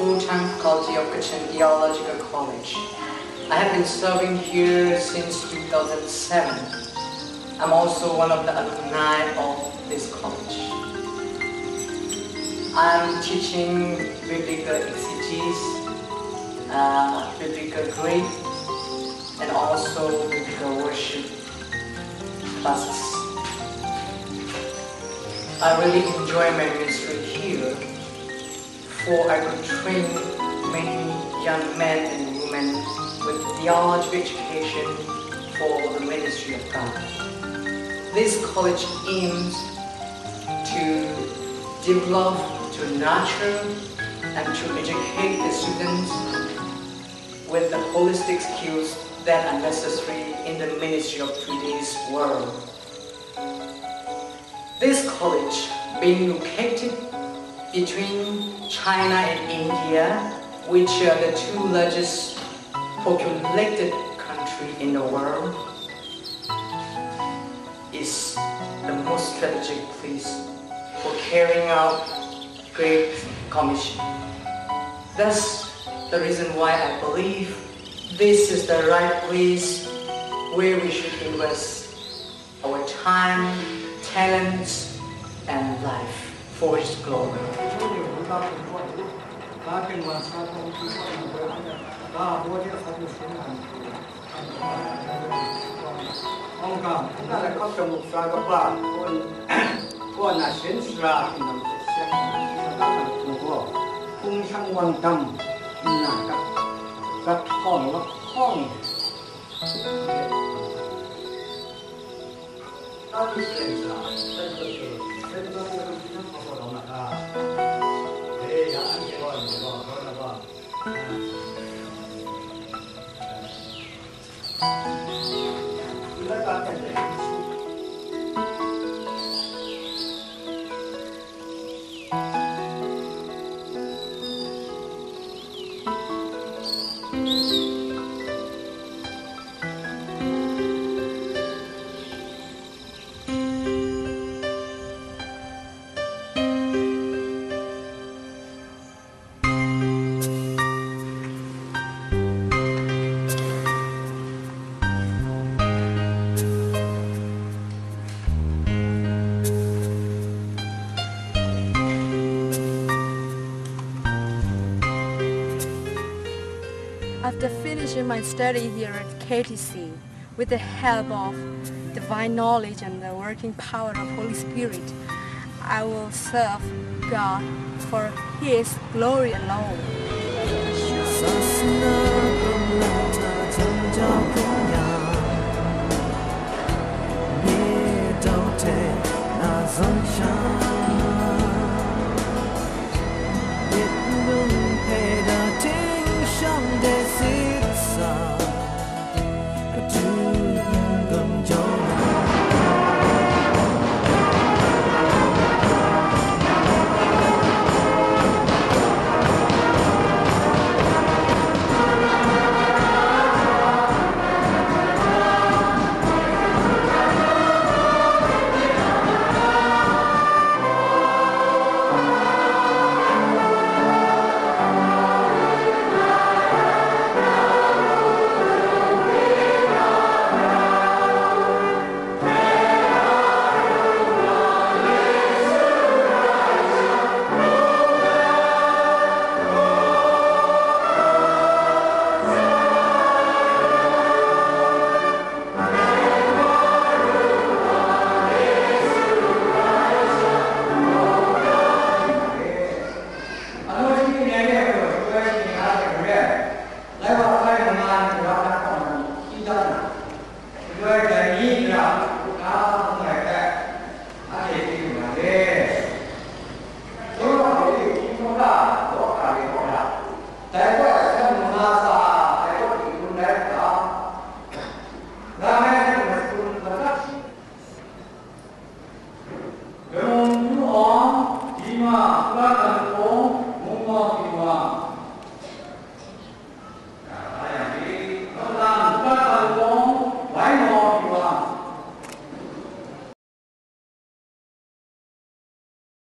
full-time faculty of Kachin Theological College. I have been serving here since 2007. I'm also one of the alumni of this college. I'm teaching biblical exegesis, biblical Greek, and also biblical worship classes. I really enjoy my ministry here, for I could train many young men and women with theological education for the ministry of God. This college aims to develop, to nurture, and to educate the students with the holistic skills that are necessary in the ministry of today's world. This college, being located between China and India, which are the two largest populated countries in the world, is the most strategic place for carrying out Great Commission. That's the reason why I believe this is the right place where we should invest our time, talents, and life for His glory. After finishing my study here at KTC, with the help of divine knowledge and the working power of Holy Spirit, I will serve God for His glory alone.